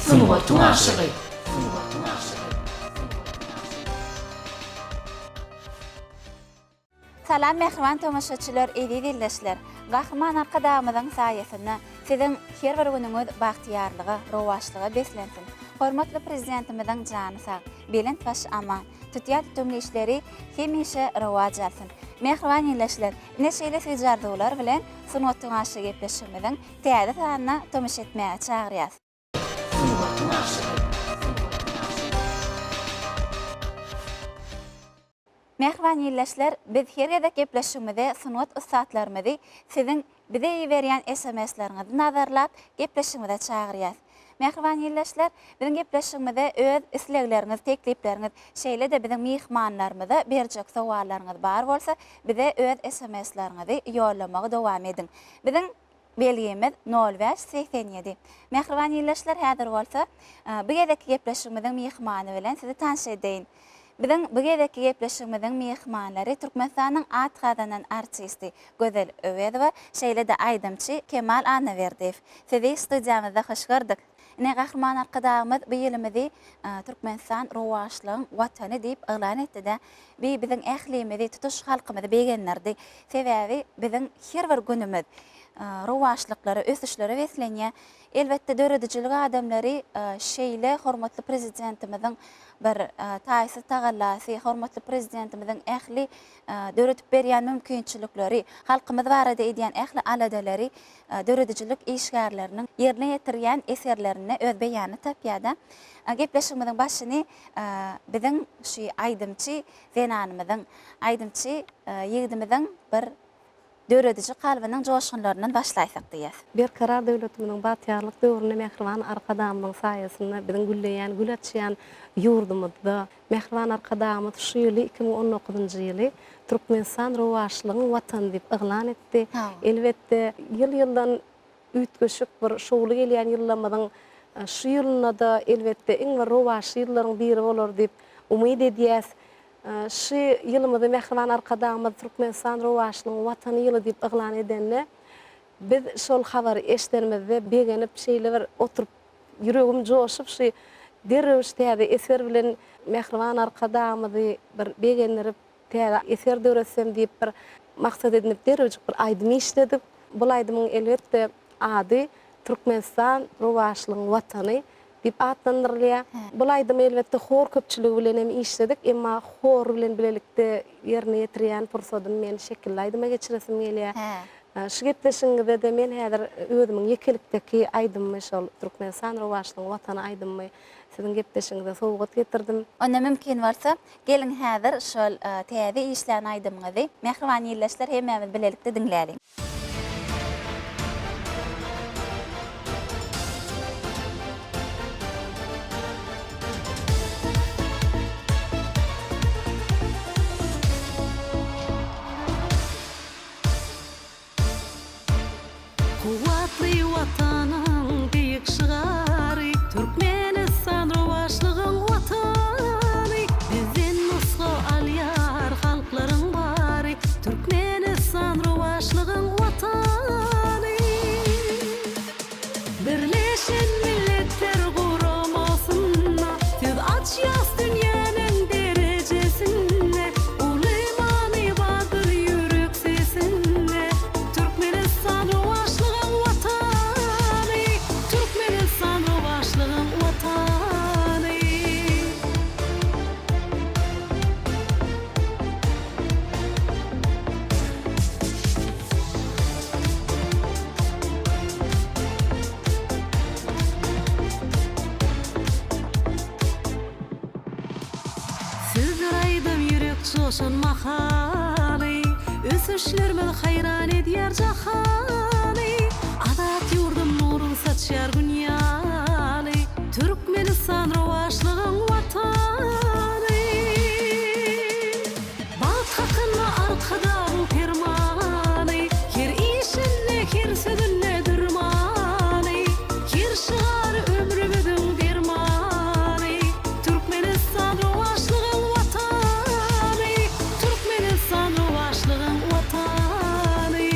Sunwatun aşığı. Salam mehriban tomaşaçylar, edi dilleşler. Gahman arkadağımızın sayesinde sizin her bir günüňiz bagtyarlygy, rowaşlygy beslensin. Hormatly prezidentimizin jany sag, belent baş aman, tutýan tutumly işleri hemişe rowaj alsyn. Mehriban illeşler, neşeýle süýjardyglar bilen Sunwatun aşygy gepleşigimiziň täze sanyna tomaşa etmäge çagyrýas. Sunwatun aşığı. Mehriban illeşler, biz her gedek gepleşigimizde sunwat ustatlarymyzy sizin bize berýän SMS-leriňizi nazarlap gepleşigimize çagyrýas. Mehriban illeşler, bizim gepleşigimizde öz islegileriniz, teklipleriniz, şeýle de bizim mihmanlarymyza berjek sowallaryňyz bar bolsa, bize öz SMS-leriňizi ýollamagy dowam edin. Bizim belgimiz 0587. Mehriban illeşler, häzir bolsa, bu gedek gepleşigimiziň mihmany bilen sizi tanış edeýin. Bizim bu gedeki gepleşigimiziň mehmanlary Türkmenistanyň atgazanan artisti Gözel Öwedowa, şeýle de aýdymçy Kemal Anaverdiýew. Sizi studiýamyzda hoş gördük. Ine gahryman arkadağımız bu ýylymyzy Türkmenistan rowaşlygyň watany diýip elan etdi-de, biziň ählimizi, tutuş halkymyzy begenlerdi. Sebäbi biziň her bir günümiz rowaşlyklary, ösüşleri beslenýär. Elbette döredicilik adamlary şeýle hormatly prezidentimiziň bir taýsy tagallasy, hormatly prezidentimiziň ähli döredip berýän mümkinçilikleri, halkymyz barada edýän ähli aladalary, döredicilik işgärleriniň ýerine ýetirýän eserlerini öz beýany tapýada. Gepleşigimiziň başyny biziň şu aýdymçy zenanymyzyň, aýdymçy ýigidimiziň bir döredici kalbynyň joşgunlaryndan başlaýsak diýär. Bir karar döwletimiň batyarlyk döwrüne mehriban arkadamyň saýasynda biziň gülleýän, gül açýan ýurdumyzda mehriban arkadamyz şu ýyly 2019-njy ýyly Türkmenistan rowaşlygyň watany diýip elan etdi. Elbetde ýyl-ýyldan üýtgeşik bir şowly gelýän ýyllamyň şu ýylyna da elbetde iň bir rowaş ýyllaryň biri bolar diýip umyd edýäs. Şu ýylymyzda mehriban arkadamyz Türkmenistan rowaşlygyň watany ýyly diýip elan edende biz şol habary eşitlerimizde begenip şeýle bir oturup ýüregim joşup şu derreş täze eser bilen mehriban arkadamyzy bir begenlerip täze eser döwretsem diýip bir maksat edinip derreş bir aýdym işledik. Bul aýdymyň elbetde ady Türkmenistan rowaşlygyň watany diýip atlandyrylýar. Bul aýdym elbetde hor köpçüligi bilen hem işledik, emma hor bilen bilelikde ýerine ýetirýän pursatym men şekilli aýdyma geçiresim gelýär. Şu gepleşigimizde de men häzir özümiň ýekelikdeki aýdymy şol Türkmenistan rowaşlygyň watany aýdymy siziň gepleşigingizde sowgat getirdim. Onda mümkin bolsa, gelin häzir şol täze işlän aýdymyňyzy mehriban ýyllaşlar hemmämiz bilelikde diňläýin. Kuwatly watanyň biýik şygary Türkmenistan rowaşlygyň watany bizden nusga alýar halklaryň bary Türkmenistan rowaşlygyň watany Birleşen Milletler Guramasynda tez açýas dünýäniň derejesinde uly badyr ýürek sesinde Türkmenistan rowaşlygyň watany Türkmenistan rowaşlygyň watany Sizler aýdym ýürek joşan mahaly ösüşlerimiz hayran edýär jahany Azat ýurdum nuruň saçýar günýaly Türkmenistan rowaşlygyň watany Bak hakyna arkadaň permany her işinde her sözünde durmany her şygar ömrümiziň dermany Türkmenistan rowaşlygyň watany Türkmenistan rowaşlygyň watany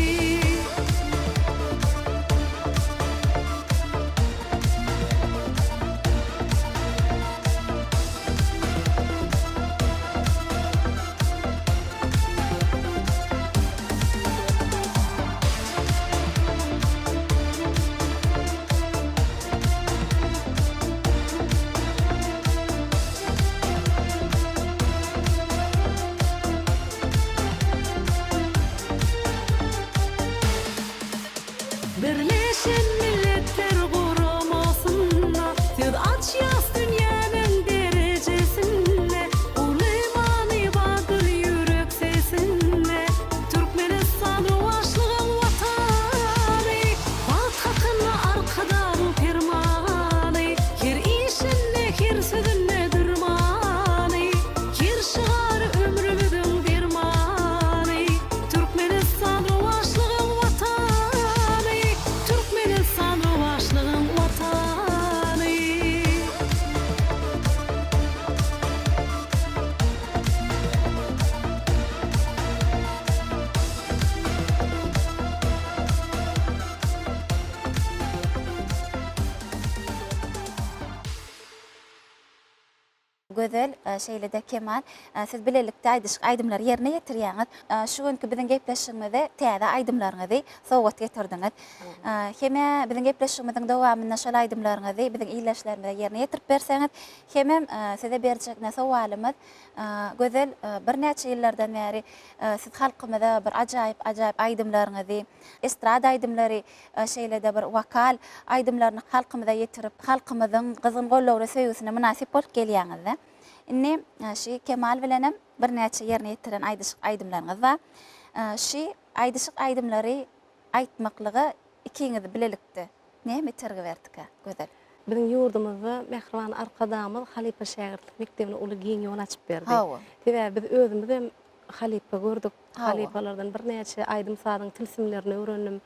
Gözel şeýle-de Kemal, siz bilelikde aýdymlar ýerine ýetirýäňiz. Şu günkü biziň gepleşigimizde täze aýdymlaryňyzy sowgat getirdiňiz. Heme biziň gepleşigimiziň dowamynda şol aýdymlaryňyzy biziň iýleşlerimize ýerine ýetirip berseňiz, hemem size berjek sowalymyz gözel bir näçe ýyllardan bäri siz halkymyza bir ajaýyp aýdymlaryňyzy, estrada aýdymlary şeýle-de bir wokal aýdymlaryny halkymyza ýetirip, halkymyzyň gyzgyn gollawyna söýgüsine münasip bolup gelýäňiz. Inni şi Kemal bilenem bir näçe ýerine ýetiren aýdymlaryňyz var. Şi aýdymlary aýtmaklygy ikiňizi bilelikdi. Näme tergi berdik gözel. Bizim yurdumuzda Mehriban arkadamız Halipa Şägirtlik mektebine uly giň ýol açyp berdi. Tebe biz özümüz hem Halipa gördük. Halipalardan bir näçe aýdym sadyň tilsimlerini öwrendim.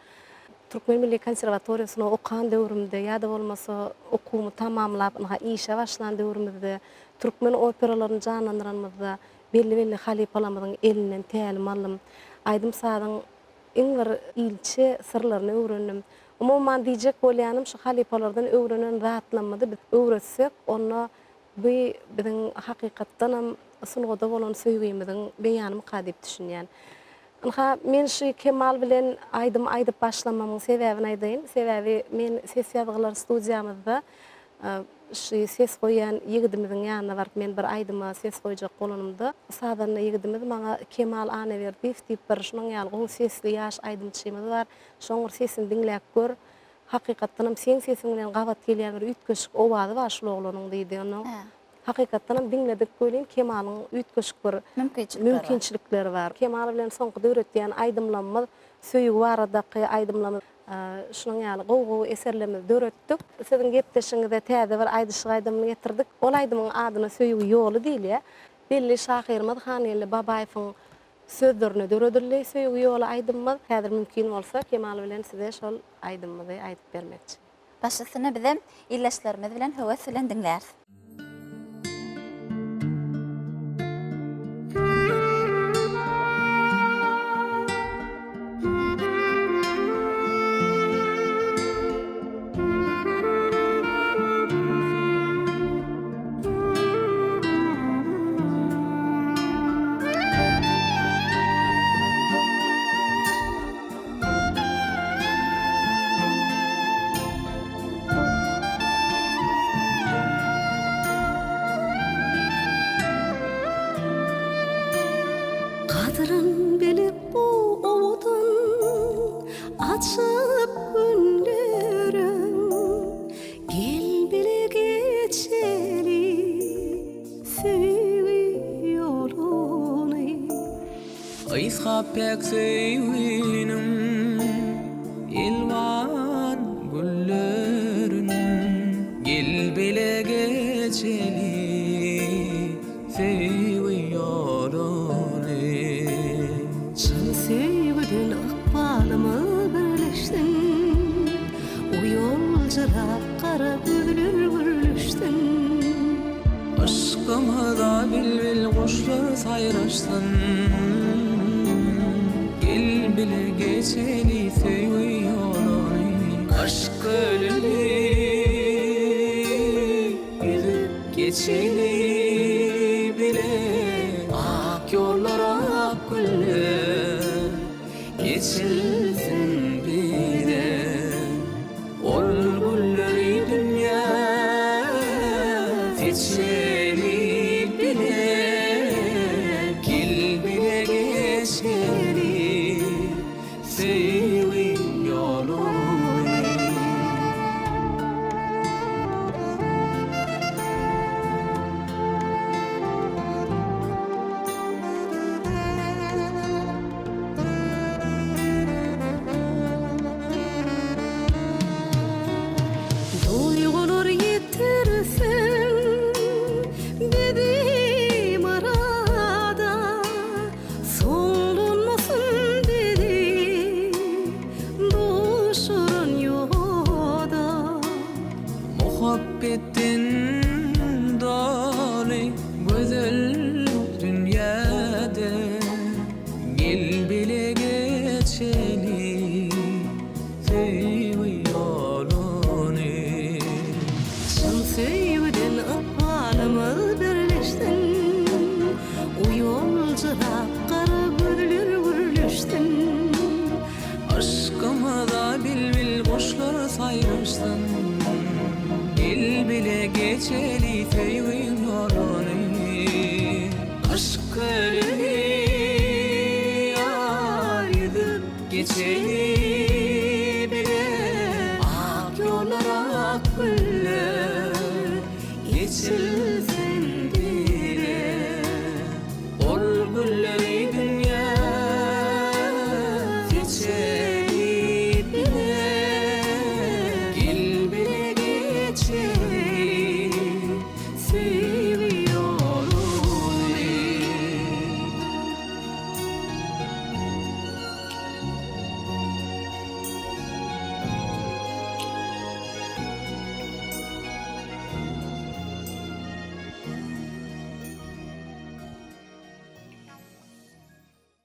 Türkmen Milli Konservatoriýasyna okan döwrümde ýa-da bolmasa okumy tamamlap işe başlan döwrümde Türkmen operalaryny canlandyranmyzda belli halipalarymyzyň elinden tälim alym. Aýdym sadyň iň bir ilçe sırlaryny öwrendim. Umuman diýjek bolýanym şu halipalardan öwrenen rahatlanmady. Biz öwretsek onu biziň hakykatdan hem sunugda bolan söýgüýimiziň beýanymy kadip düşünýän. Men şu Kemal bilen aýdyp başlamamyň sebäbini aýdaýyn. Sebäbi men ses ýazgylar studiýamyzda şu ses goýan ýigidimiziň ýanyna baryp men bir aýdyma ses goýjak bolanymda. Sadanyň ýigidimiz maňa Kemal ane berdi. Diýip bir şunyň ýaly sesli ýaş aýdymçymyz bar. Şoňur sesini diňläp gör. Hakykatdan hem sen sesiň bilen gabat gelýän bir ütköşük owazy bar şu oglanyň diýdi onu. Hakykatdan hem diňledik bolýan Kemalyň ütköşük bir mümkinçilikleri bar. Kemal bilen soňky döwretdiýän aýdymlanma söýügi baradaky aýdymlama şunyň ýaly gowy eserlerimiz döwretdik. Siziň gepleşiňizde täze bir aýdymny getirdik. Ol aýdymyň adyny söýügi ýoly diýilýär. Belli Şahir Madhanyly Babaýewiň sözlerini döwredirler söýügi ýoly aýdymyz. Häzir mümkin bolsa Kemal bilen size şol aýdymyzy aýdyp bermekçi. Başlasyny bizim ýyllaşlarymyz bilen höwes bilen diňlärsiz. Kadrın bilip bu odan açıp günlerim gel bile geçeli seviyorum Aysha pek sevginim ilvan güllerin gel bile geçeli seviyorum sevgiden akbalımı birleştin o yolcura kara gözler gülüştin Aşkımda bilbil kuşlar sayraşsın Gel bile geçeni seviyorum Aşk ölümü yüzüp geçeni bile Ak yollara ak güller geçilsin bile Ol gülleri dünya seçeri bile Gel bile geçeri sevin yolunu Duygular yitirsin benim arada solunmasın dedi duşurun yoda Muhabbetin dali güzel dünyada Gel bile geçeli seviyorum Şan sevgiden akbalımı birleştin geçeli feyvin yoruni aşk gölünü yar geçeli bile ak yollara ak güller geçilsin bile ol gülleri dünya geçeli bile gel bile geçeli seviyorum.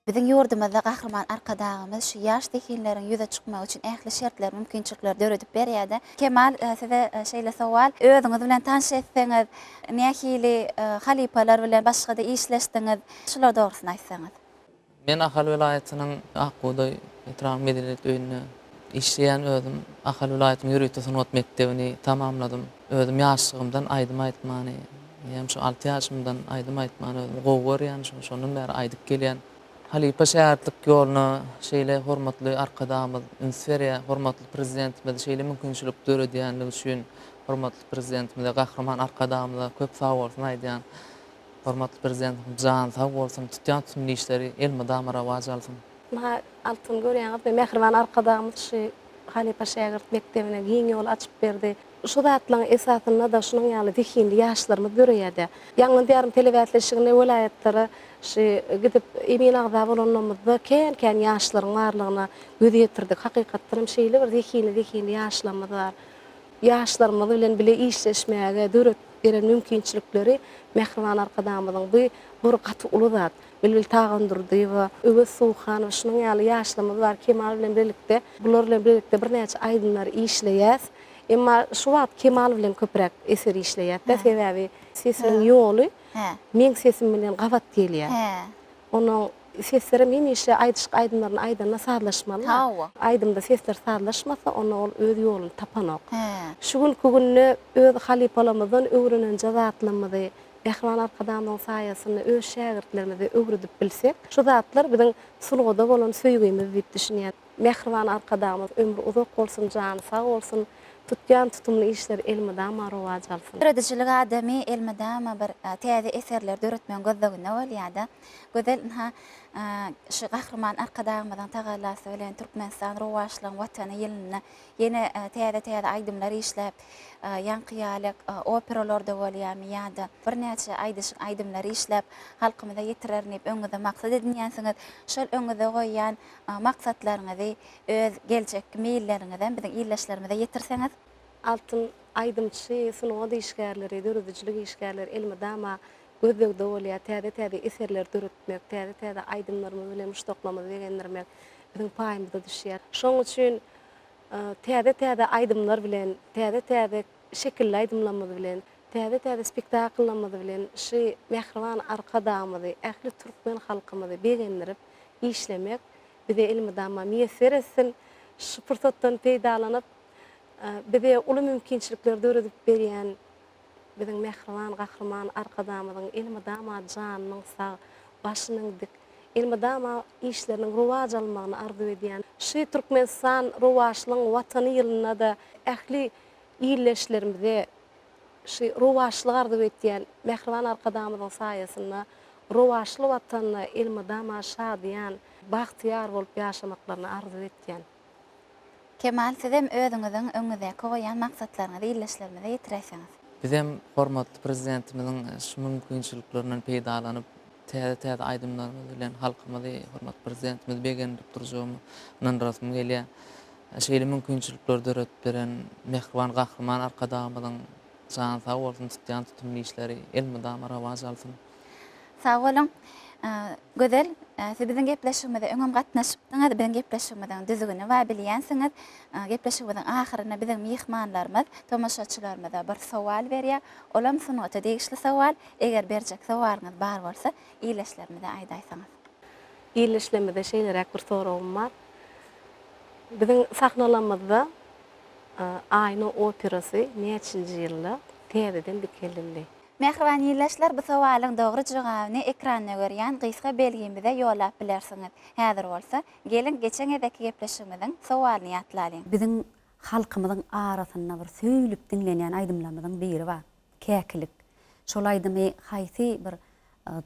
Bizim yurdumuzda kahraman arkadağımız şu yaş dekinlerin yüze çıkmak için ähli şertler, mümkinçilikler döredip berýärdi. Kemal, size şeýle sowal, özüňiz bilen tanış etseňiz, nähili halipalar bilen başga-da işleşdiňiz, şular dogrusyny aýtsaňyz. Men Ahal vilayatynyň Akguda İtram Medeniyet öýünde işleýän özüm Ahal vilayatynyň ýürüýte sanat mektebini tamamladym. Özüm ýaşlygymdan aýdym aýtmany, ýa-ni şu 6 ýaşymdan aýdym aýtmany özüm gowur ýa-ni şondan bäri aýdyp gelýän. Halipa şäherlik ýoluna şeýle hormatly arkadamyz, ünsferiýa hormatly prezidentimiz şeýle mümkinçilik döredýänligi üçin hormatly prezidentimize gahraman arkadamyza köp sag bolsun aýdýan. Hormatly prezidentimiz jan sag bolsun, tutýan tümli işleri elma damara rewaj alsyn. Ma altyn görýäňiz mehriban arkadamyz şu Halipa şägert mektebine giň ýol açyp berdi. Şu zatlaryň esasyna da şunyň ýaly dehindi ýaşlarymyz görýärdi. Ýaňy diýerim telewiziýetleşigine welaýatlary şu gidip emin agza bolanymyzda kän ýaşlaryň barlygyna göz ýetirdik. Hakykatdan şeýle bir dehindi ýaşlarymyz bar. Ýaşlarymyz bilen bile işleşmäge döret beren mümkinçilikleri mehriban arkadamyzyň bu gaty uly zat. Bilbil tagandyrdy we öwe suwhan şunyň ýaly ýaşlarymyz bar. Kemal bilen birlikde, bular bilen birlikde bir näçe aýdymlar işleýäs. Emma şu wagt Kemal bilen köprek eser işleýär. Sebäbi sesiniň ýoly men sesim bilen gabat gelýär. Onuň seslerim hemişe aýdyşyk aýdymlaryň aýdyna sadlaşmaly. Aýdymda sesler sadlaşmasa onu ol öz ýoluny tapanok. Şu günni öz halipalarymyzdan öwrenen jazatlarymyzy mehriban arkadamyň saýasyny öz şägertlerimizi öwredip bilsek, şu zatlar biziň sulgada bolan söýgümiz diýip düşünýär. Mehriban arkadamyz ömrü uzak bolsun, jany sag bolsun. Tutýan tutumly işler elmedama rewaj alsyn. Öğreticilik adamy elmedama bir täze eserler döretmän gözleginde bolýardy. Gözel şu gahraman arkadamyzdan tagalasy bilen Türkmenistan rewajlaryň watany ýylyny ýene täze aýdymlar işläp ýanqyýalyk operalarda bolýarmy ýa-da bir näçe aýdymlar işläp halkymyza ýetirernip öňüňizde maksat edinýänsiňiz. Şol öňüňizde goýan maksatlaryňyzy öz geljek meýilleriňizden biziň ýyllaşlarymyza ýetirseňiz. Altın aydımçı, sunuğada işgärleri, dörüdüçülük işgärleri elmedama gözlegde bolýar, täze eserler döretmek, täze aydymlarymyz bilen muşdoklamazy begendirmek biziň paýymyzda düşýär. Şoň üçin täze aydymlar bilen, täze şekilli aydymlamyz bilen, täze spektaklylarymyz bilen şu mehriban arkadamyzy, ähli türkmen halkymyzy begendirip işlemek bize elmedama meýesser etsin. Şu pursatdan peýdalanyp bize uly mümkinçilikler döredip berýän biziň mehriban gahraman arkadamyzyň elmedama janynyň sag, başynyň dik, elmedama işleriniň rewaj almagyny arzu edýän şu Türkmenistan rewajlygyň watany ýylyna da ähli ýyleşlerimize şu rewajlyk arzu edýän mehriban arkadamyzyň saýasyna rewajly watanyna elmedama şadyan, bagtyar bolup ýaşamaklaryny arzu etýän. Kemal, sizem özüňiziň öňüňizde goýan maksatlaryňyzy ýyllaşlarymyza ýetiräsiňiz. Bizem hormatly prezidentimiziň şu mümkinçiliklerinden peýdalanyp täze aýdymlarymyz bilen halkymyzy hormatly prezidentimiz begendirip durjagymyň rasmy gelýär. Şeýle mümkinçilikler döretip beren mehriban gahraman arkadamyzyň jany sag bolsun, tutýan tutumly işleri elmedama rewaj alsyn. Sag bolun. Gözel, siz biziň gepleşigimizde öňem gatnaşypdyňyz, biziň gepleşigimiziň düzügini we bilýänsiňiz. Gepleşigimiziň ahyryna biziň mehmanlarymyz, tomaşaçylarymyza bir sowal berýär. Olam sunuwata degişli sowal. Eger berjek sowalyňyz bar bolsa, ýyleşlerimize aýdaýsaňyz. Ýyleşlerimizde şeýlerek bir soragym bar. Biziň sahnalarymyzda Aýna operasy näçinji ýylda täzeden dikilindi. Mehriban ýyllaşlar, bu sowalyň dogry jogabyny ekranda görýän gysga belgimize ýollap bilersiňiz. Häzir bolsa, gelin geçen edeki gepleşigimiziň sowalyny ýatlaýyn. Bizim halkymyzyň arasynda bir söýülip dinlenýän aýdymlarymyzyň biri bar. Käkilik. Şol aýdymy haýsy bir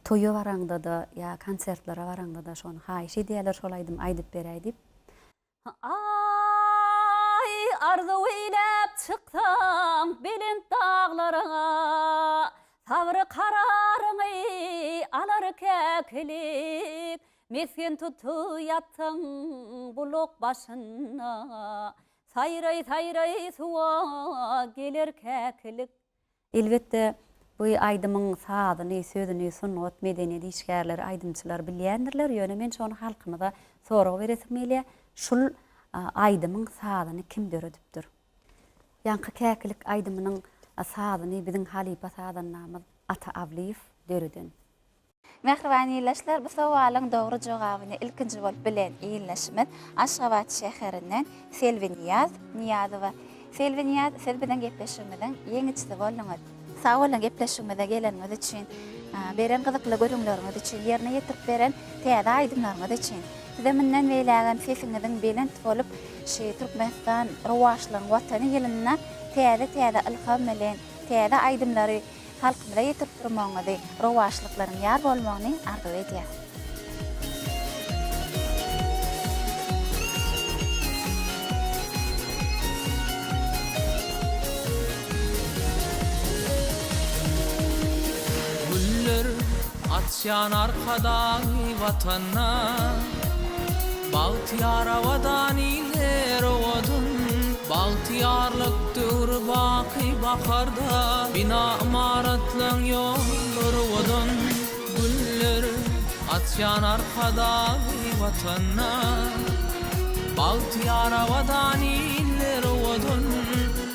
toýa baranda da ýa konsertlere baranda da şonu haýşy diýerler, şol aýdym aýdyp beräý diýip. Ay arzu eylep çıksan belin dağlara, sabrı kararını alır kekilik, mesken tutu yattın buluk başına, sayray sayray suwa gelir kekilik. Elbetde bu aýdymyň sadyny, sözüni, sunnet, medeniýet işgärleri, aýdymçylar bilýändirler. Ýöne men şonu halkymyza sorag beresim gelýär. Şul aýdymyň sadyny kim döredipdir? Ýanky käkilik aýdymynyň sadyny biziň halipa sadynamyz Ata Awliýew döreden. Mehriban ýyllaşlar, bu sowalyň dogry jogabyny ilkinji bolup bilen ýyllaşymy Aşgabat şäherinden Selvi Niýazowa. Selvi Niýaz, siz bilen gepleşigimiziň ýeňiçisi boldyňyz. Sag bolan gepleşigimize geleniňiz üçin, beren gyzykly görüňleriňiz üçin, ýerine ýetirip beren täze aýdymlaryňyz üçin. Size minnen beýlägen sesiňiziň belent bolup, Türkmenistan rowaşlygyň watany ýylyna täze ilham bilen täze aýdymlary halkymyza ýetirip durmagyňyzy, rowaşlyklaryň ýar bolmagyny arzu edýär. Güller atşan arkadan vatana, Baltiyara vadaniler odun, Baltiyarlıktır baki bakarda, Bina imaratlan yollar odun. Güller atşan arkadan vatana, Baltiyara vadaniler odun,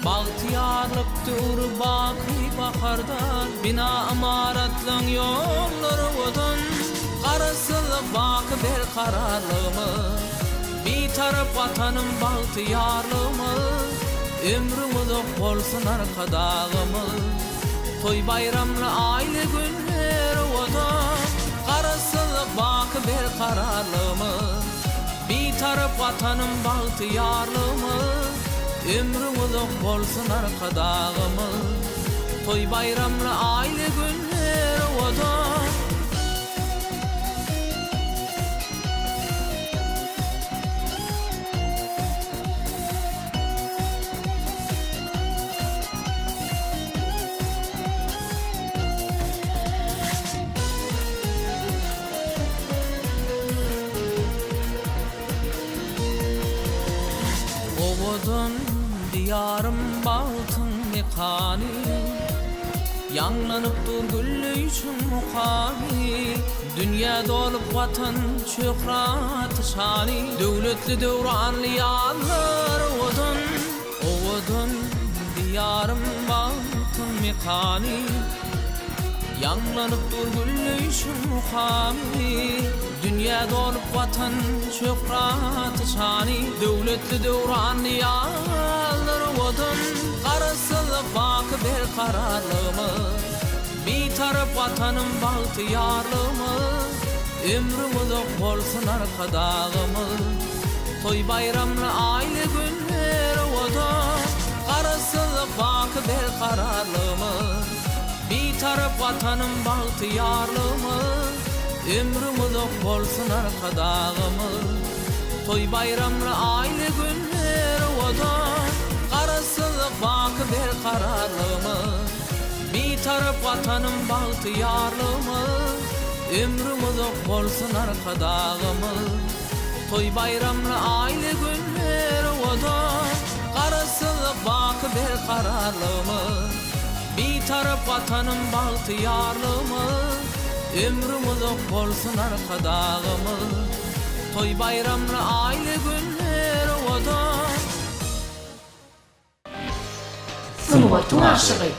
Baltiyarlıktır baki bakarda, Bina imaratlan yollar odun. Qarasılık bakı bir kararlığımız, bir taraf vatanım Baltiyarlığımız, ömrümüz ok bolsun arkadağımız, toy bayramlı aile günleri odun. Qarasılık bakı bir kararlığımız, bir taraf vatanım Baltiyarlığımız, ömrümüz ok bolsun arkadağımız, toy bayramlı aile günleri odun. Ovodun diyarım baltın mekani, Yanlanıp dur güllü üçün mukami, Dünya dolup vatan çökratı şani, Dövletli devranlı yanlar ovodun. Ovodun diyarım baltın mekani, Yanlanıp dur güllü üçün mukami, Dünya dolup vatan çökratı şani, Dövletli devranlı yanlar ovodun. Qarasılık bakı bir kararlığımız, bir taraf vatanım Baltiyarlığımız, ömrümüz ok bolsun arkadağımız, toy bayramlı aile günleri odun. Qarasılık bakı bir kararlığımız, bir taraf vatanım Baltiyarlığımız, ömrümüz ok bolsun arkadağımız, toy bayramlı aile günleri odun. Qarasılık bakı bir kararlığımız, bir taraf vatanım Baltiyarlığımız, ömrümüz ok bolsun arkadağımız, toy bayramlı aile günleri odun. Qarasılık bakı bir kararlığımız, bir taraf vatanım Baltiyarlığımız, ömrümüz ok bolsun arkadağımız, toy bayramlı aile günleri odun. Sunwatyň aşygy.